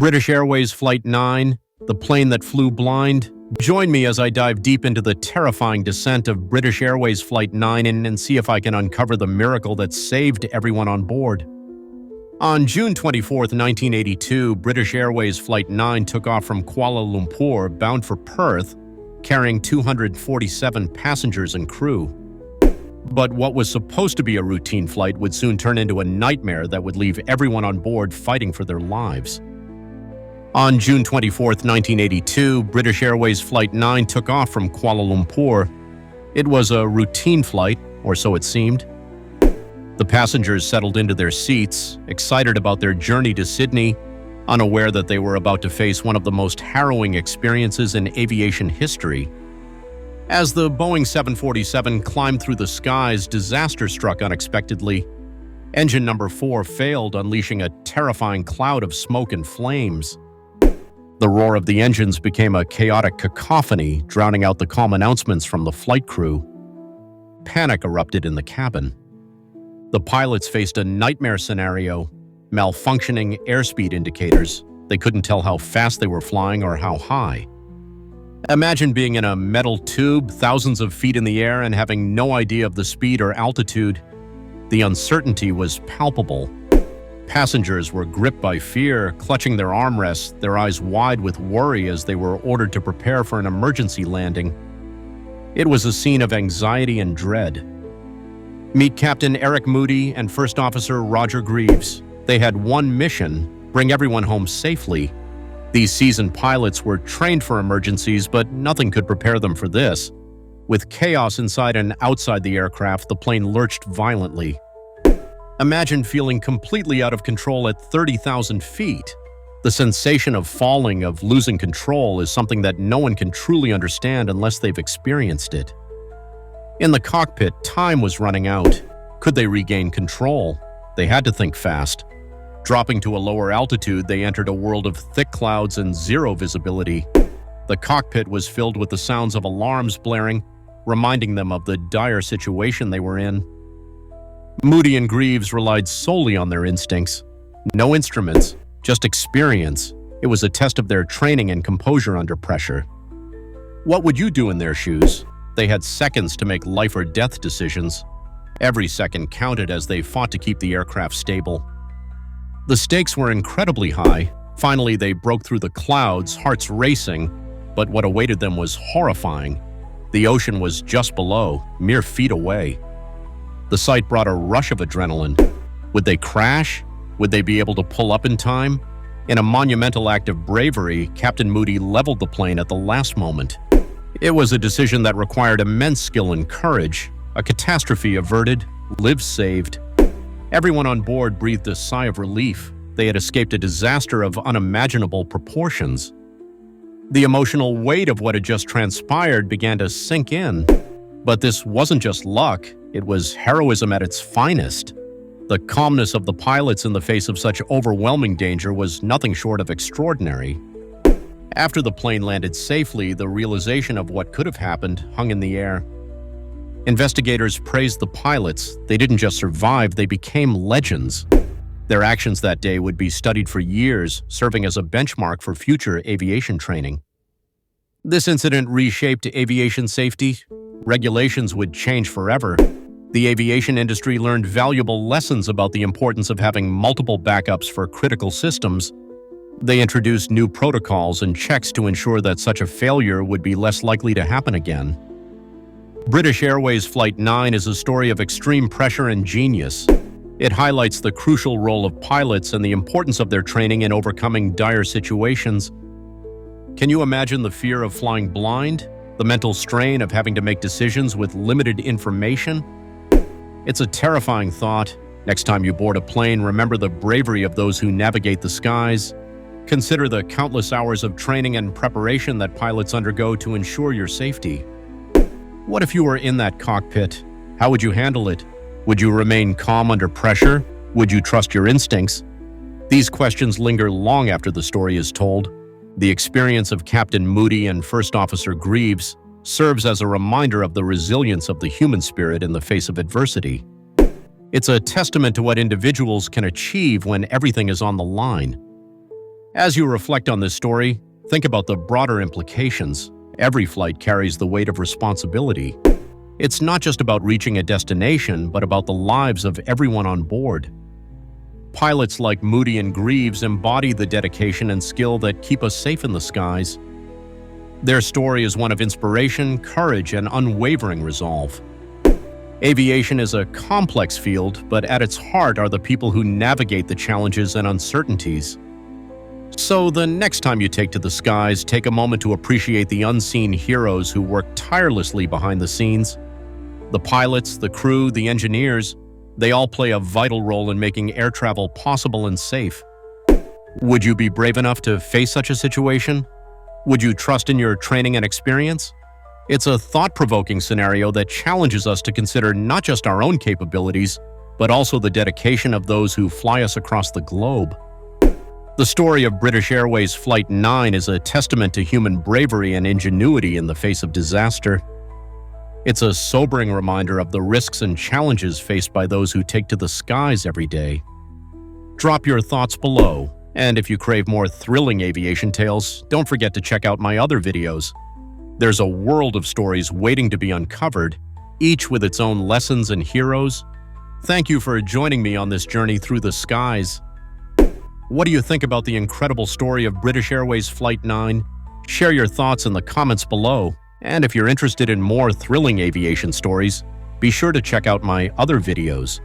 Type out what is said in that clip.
British Airways Flight 9, the plane that flew blind. Join me as I dive deep into the terrifying descent of British Airways Flight 9 and see if I can uncover the miracle that saved everyone on board. On June 24, 1982, British Airways Flight 9 took off from Kuala Lumpur, bound for Perth, carrying 247 passengers and crew. But what was supposed to be a routine flight would soon turn into a nightmare that would leave everyone on board fighting for their lives. On June 24, 1982, British Airways Flight 9 took off from Kuala Lumpur. It was a routine flight, or so it seemed. The passengers settled into their seats, excited about their journey to Sydney, unaware that they were about to face one of the most harrowing experiences in aviation history. As the Boeing 747 climbed through the skies, disaster struck unexpectedly. Engine number 4 failed, unleashing a terrifying cloud of smoke and flames. The roar of the engines became a chaotic cacophony, drowning out the calm announcements from the flight crew. Panic erupted in the cabin. The pilots faced a nightmare scenario: malfunctioning airspeed indicators. They couldn't tell how fast they were flying or how high. Imagine being in a metal tube thousands of feet in the air and having no idea of the speed or altitude. The uncertainty was palpable. Passengers were gripped by fear, clutching their armrests, their eyes wide with worry as they were ordered to prepare for an emergency landing. It was a scene of anxiety and dread. Meet Captain Eric Moody and First Officer Roger Greaves. They had one mission: bring everyone home safely. These seasoned pilots were trained for emergencies, but nothing could prepare them for this. With chaos inside and outside the aircraft, the plane lurched violently. Imagine feeling completely out of control at 30,000 feet. The sensation of falling, of losing control, is something that no one can truly understand unless they've experienced it. In the cockpit, time was running out. Could they regain control? They had to think fast. Dropping to a lower altitude, they entered a world of thick clouds and zero visibility. The cockpit was filled with the sounds of alarms blaring, reminding them of the dire situation they were in. Moody and Greaves relied solely on their instincts. No instruments, just experience. It was a test of their training and composure under pressure. What would you do in their shoes? They had seconds to make life or death decisions. Every second counted as they fought to keep the aircraft stable. The stakes were incredibly high. Finally, they broke through the clouds, hearts racing, but what awaited them was horrifying. The ocean was just below, mere feet away. The sight brought a rush of adrenaline. Would they crash? Would they be able to pull up in time? In a monumental act of bravery, Captain Moody leveled the plane at the last moment. It was a decision that required immense skill and courage. A catastrophe averted, lives saved. Everyone on board breathed a sigh of relief. They had escaped a disaster of unimaginable proportions. The emotional weight of what had just transpired began to sink in. But this wasn't just luck, it was heroism at its finest. The calmness of the pilots in the face of such overwhelming danger was nothing short of extraordinary. After the plane landed safely, the realization of what could have happened hung in the air. Investigators praised the pilots. They didn't just survive, they became legends. Their actions that day would be studied for years, serving as a benchmark for future aviation training. This incident reshaped aviation safety. Regulations would change forever. The aviation industry learned valuable lessons about the importance of having multiple backups for critical systems. They introduced new protocols and checks to ensure that such a failure would be less likely to happen again. British Airways Flight 9 is a story of extreme pressure and genius. It highlights the crucial role of pilots and the importance of their training in overcoming dire situations. Can you imagine the fear of flying blind? The mental strain of having to make decisions with limited information? It's a terrifying thought. Next time you board a plane, remember the bravery of those who navigate the skies. Consider the countless hours of training and preparation that pilots undergo to ensure your safety. What if you were in that cockpit? How would you handle it? Would you remain calm under pressure? Would you trust your instincts? These questions linger long after the story is told. The experience of Captain Moody and First Officer Greaves serves as a reminder of the resilience of the human spirit in the face of adversity. It's a testament to what individuals can achieve when everything is on the line. As you reflect on this story, think about the broader implications. Every flight carries the weight of responsibility. It's not just about reaching a destination, but about the lives of everyone on board. Pilots like Moody and Greaves embody the dedication and skill that keep us safe in the skies. Their story is one of inspiration, courage, and unwavering resolve. Aviation is a complex field, but at its heart are the people who navigate the challenges and uncertainties. So the next time you take to the skies, take a moment to appreciate the unseen heroes who work tirelessly behind the scenes. The pilots, the crew, the engineers, they all play a vital role in making air travel possible and safe. Would you be brave enough to face such a situation? Would you trust in your training and experience? It's a thought-provoking scenario that challenges us to consider not just our own capabilities, but also the dedication of those who fly us across the globe. The story of British Airways Flight 9 is a testament to human bravery and ingenuity in the face of disaster. It's a sobering reminder of the risks and challenges faced by those who take to the skies every day. Drop your thoughts below, and if you crave more thrilling aviation tales, don't forget to check out my other videos. There's a world of stories waiting to be uncovered, each with its own lessons and heroes. Thank you for joining me on this journey through the skies. What do you think about the incredible story of British Airways Flight 9? Share your thoughts in the comments below. And if you're interested in more thrilling aviation stories, be sure to check out my other videos.